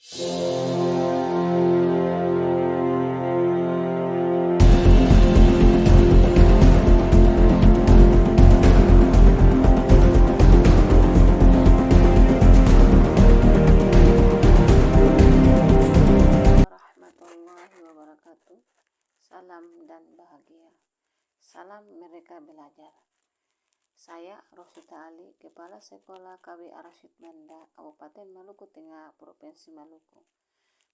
Warahmatullahi wabarakatuh. Salam dan bahagia. Salam Merdeka Belajar. Saya Rosita Ali, Kepala Sekolah KB Arasyid Banda, Kabupaten Maluku Tengah, Provinsi Maluku.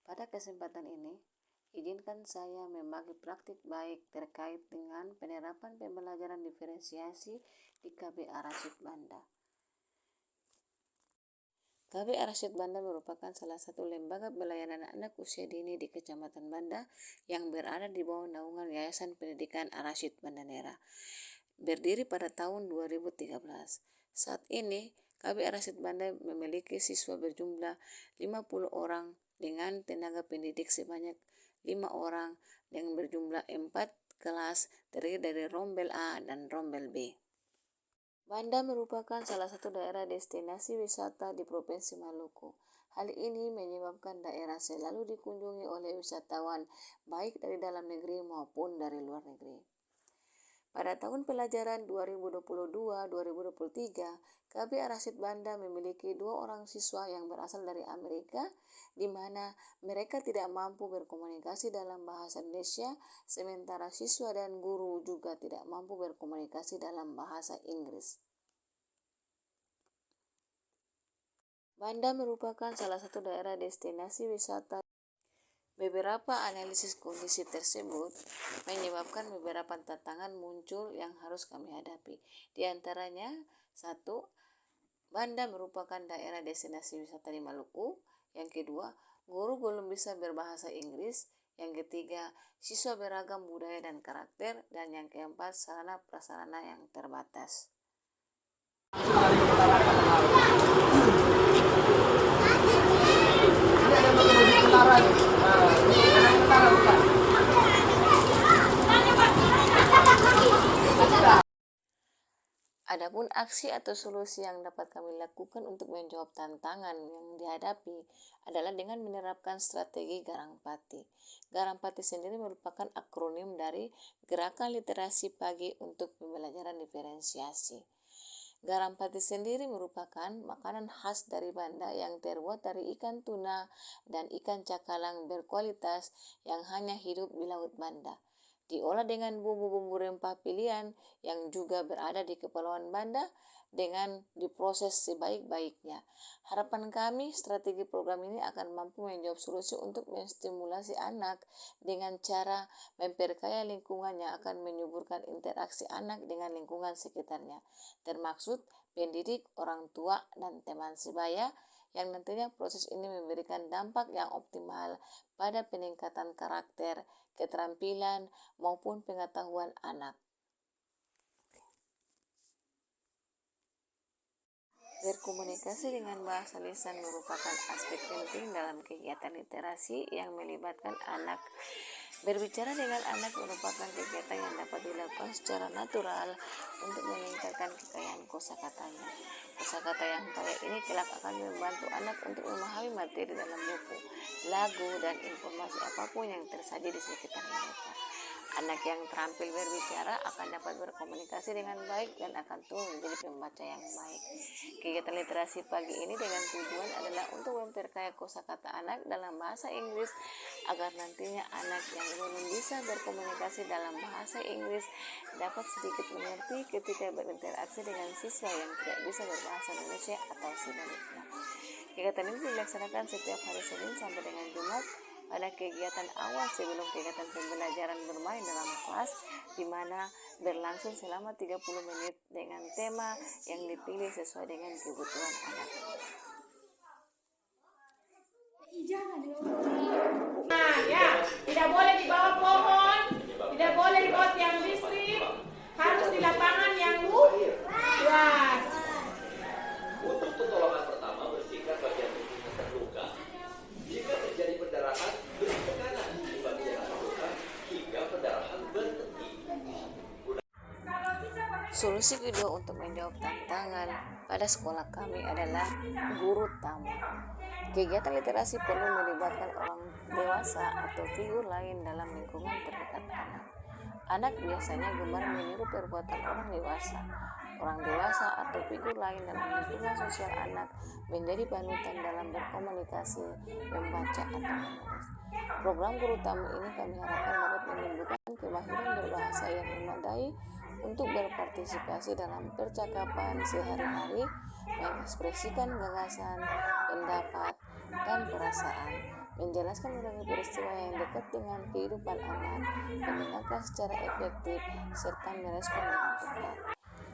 Pada kesempatan ini, izinkan saya membagi praktik baik terkait dengan penerapan pembelajaran diferensiasi di KB Arasyid Banda. KB Arasyid Banda merupakan salah satu lembaga pelayanan anak usia dini di Kecamatan Banda yang berada di bawah naungan Yayasan Pendidikan Arasyid Banda Nera. Berdiri pada tahun 2013. Saat ini, KB Arasyid Banda memiliki siswa berjumlah 50 orang dengan tenaga pendidik sebanyak 5 orang yang berjumlah 4 kelas terdiri dari rombel A dan rombel B. Banda merupakan salah satu daerah destinasi wisata di Provinsi Maluku. Hal ini menyebabkan daerah selalu dikunjungi oleh wisatawan baik dari dalam negeri maupun dari luar negeri. Pada tahun pelajaran 2022-2023, KB Arasyid Banda memiliki 2 orang siswa yang berasal dari Amerika, di mana mereka tidak mampu berkomunikasi dalam bahasa Indonesia, sementara siswa dan guru juga tidak mampu berkomunikasi dalam bahasa Inggris. Banda merupakan salah satu daerah destinasi wisata. Beberapa analisis kondisi tersebut menyebabkan beberapa tantangan muncul yang harus kami hadapi. Di antaranya, 1. Banda merupakan daerah destinasi wisata di Maluku. Yang kedua, guru belum bisa berbahasa Inggris. Yang ketiga, siswa beragam budaya dan karakter. Dan yang keempat, sarana prasarana yang terbatas. Adapun aksi atau solusi yang dapat kami lakukan untuk menjawab tantangan yang dihadapi adalah dengan menerapkan strategi Garampati. Garampati sendiri merupakan akronim dari Gerakan Literasi Pagi untuk Pembelajaran Diferensiasi. Garampati sendiri merupakan makanan khas dari Banda yang terbuat dari ikan tuna dan ikan cakalang berkualitas yang hanya hidup di Laut Banda. Diolah dengan bumbu-bumbu rempah pilihan yang juga berada di Kepulauan Banda dengan diproses sebaik-baiknya. Harapan kami, strategi program ini akan mampu menjawab solusi untuk menstimulasi anak dengan cara memperkaya lingkungan yang akan menyuburkan interaksi anak dengan lingkungan sekitarnya, termaksud pendidik, orang tua, dan teman sebaya, yang nantinya proses ini memberikan dampak yang optimal pada peningkatan karakter, keterampilan, maupun pengetahuan anak. Berkomunikasi dengan bahasa lisan merupakan aspek penting dalam kegiatan literasi yang melibatkan anak. Berbicara dengan anak merupakan kegiatan yang dapat dilakukan secara natural untuk meningkatkan kekayaan kosakatanya. Kosakata yang kaya ini kelak akan membantu anak untuk memahami materi dalam buku, lagu, dan informasi apapun yang tersaji di sekitar mereka. Anak yang terampil berbicara akan dapat berkomunikasi dengan baik dan akan tumbuh menjadi pembaca yang baik. Kegiatan literasi pagi ini dengan tujuan adalah untuk memperkaya kosakata anak dalam bahasa Inggris agar nantinya anak yang belum bisa berkomunikasi dalam bahasa Inggris dapat sedikit mengerti ketika berinteraksi dengan siswa yang tidak bisa berbahasa Indonesia atau sebaliknya. Kegiatan ini dilaksanakan setiap hari Senin sampai dengan Jumat pada kegiatan awal sebelum kegiatan pembelajaran bermain dalam kelas, di mana berlangsung selama 30 menit dengan tema yang dipilih sesuai dengan kebutuhan anak. Tidak boleh di bawah pohon, tidak boleh di bawah tiang listrik, harus di lapangan yang luas. Untuk pertolongan pertama, bersihkan bagian tubuh yang terluka. Jika terjadi pendarahan, beri tekanan di bagian terluka hingga pendarahan berhenti. Solusi kedua untuk menjawab tantangan pada sekolah kami adalah guru tamu. Kegiatan literasi perlu melibatkan orang dewasa atau figur lain dalam lingkungan terdekat anak. Anak biasanya gemar meniru perbuatan orang dewasa. Orang dewasa atau figur lain dalam lingkungan sosial anak menjadi panutan dalam berkomunikasi, membaca, atau menulis. Program Guru Tamu ini kami harapkan dapat menumbuhkan kemahiran berbahasa yang memadai untuk berpartisipasi dalam percakapan sehari-hari, mengekspresikan gagasan, pendapat, dan perasaan, menjelaskan berbagai peristiwa yang dekat dengan kehidupan anak, mendengarkan secara efektif, serta merespon dengan tepat.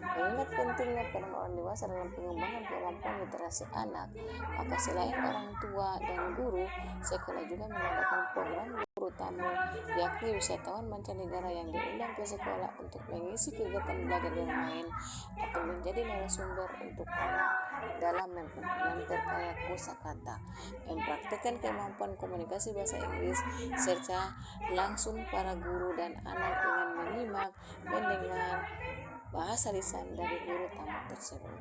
Mengingat pentingnya peran orang dewasa dalam pengembangan kemampuan literasi anak, maka selain orang tua dan guru, sekolah juga mengadakan program Guru Tamu, yakni wisatawan mancanegara yang diundang ke sekolah untuk mengisi kegiatan belajar bermain atau menjadi narasumber untuk anak dalam memperkaya kosakata, mempraktikkan kemampuan komunikasi bahasa Inggris, serta langsung para guru dan anak dengan menyimak, mendengar bahasa lisan dari guru tamu tersebut.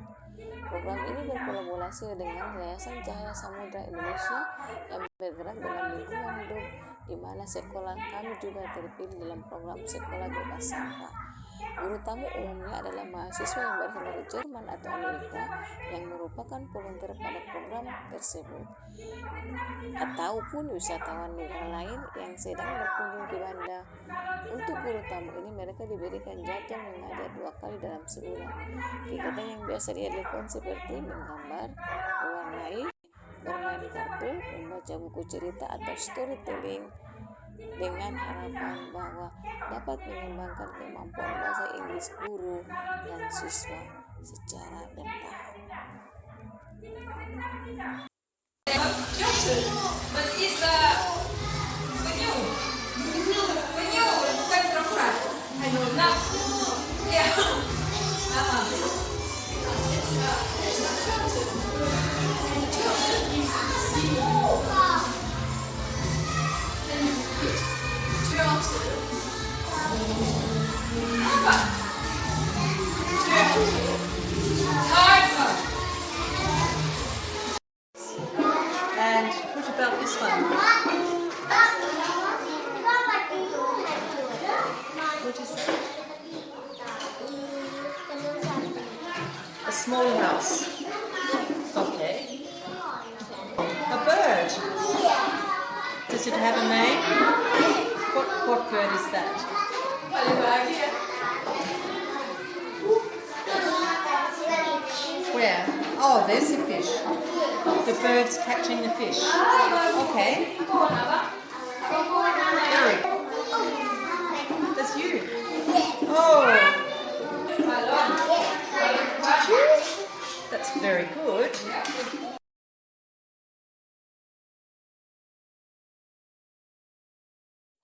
Program ini berkolaborasi dengan Yayasan Cahaya Samudra Indonesia yang bergerak dalam lingkungan hidup, di mana sekolah kami juga terpilih dalam program Sekolah Bebas Sampah. Guru tamu umumnya adalah mahasiswa yang berasal dari Jerman atau Amerika yang merupakan volunteer pada program tersebut, ataupun wisatawan negara lain yang sedang berkunjung ke Banda. Untuk guru tamu ini mereka diberikan jadwal mengajar 2 kali dalam sebulan. Kegiatan yang biasa dilakukan seperti menggambar, mewarnai, bermain kartu, membaca buku cerita atau storytelling, dengan harapan bahwa dapat mengembangkan kemampuan bahasa Inggris guru dan siswa secara bertahap. And what about this one? What is that? A small house. Okay. A bird. Does it have a name? What bird is that? Where? Oh, there's the fish. The bird's catching the fish. Okay. Very. That's you. Oh. Did you? That's very good.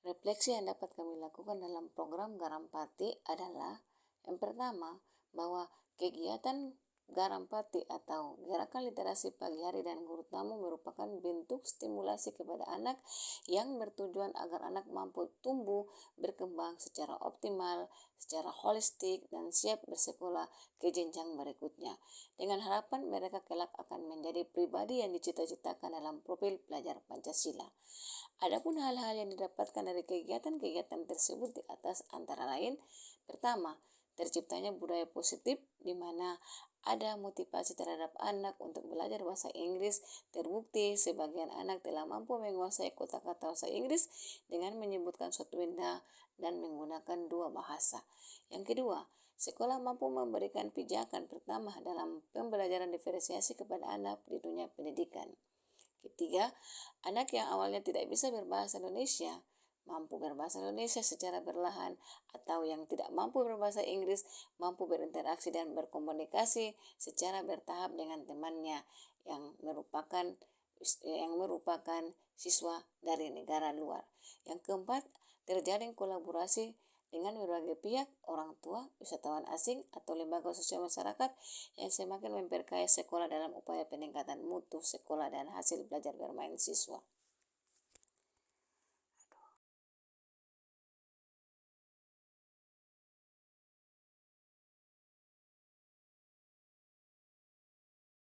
Refleksi yang dapat kami lakukan dalam program Garampati adalah yang pertama, bahwa kegiatan Garampati atau gerakan literasi pagi hari dan guru tamu merupakan bentuk stimulasi kepada anak yang bertujuan agar anak mampu tumbuh berkembang secara optimal, secara holistik, dan siap bersekolah ke jenjang berikutnya, dengan harapan mereka kelak akan menjadi pribadi yang dicita-citakan dalam profil pelajar Pancasila. Adapun hal-hal yang didapatkan dari kegiatan-kegiatan tersebut di atas antara lain, pertama, terciptanya budaya positif di mana ada motivasi terhadap anak untuk belajar bahasa Inggris. Terbukti sebagian anak telah mampu menguasai kosakata bahasa Inggris dengan menyebutkan suatu benda dan menggunakan 2 bahasa. Yang kedua, sekolah mampu memberikan pijakan pertama dalam pembelajaran diferensiasi kepada anak di dunia pendidikan. Ketiga, anak yang awalnya tidak bisa berbahasa Indonesia mampu berbahasa Indonesia secara perlahan, atau yang tidak mampu berbahasa Inggris mampu berinteraksi dan berkomunikasi secara bertahap dengan temannya yang merupakan siswa dari negara luar. Yang keempat, terjalin kolaborasi dengan berbagai pihak, orang tua, wisatawan asing, atau lembaga sosial masyarakat yang semakin memperkaya sekolah dalam upaya peningkatan mutu sekolah dan hasil belajar bermain siswa.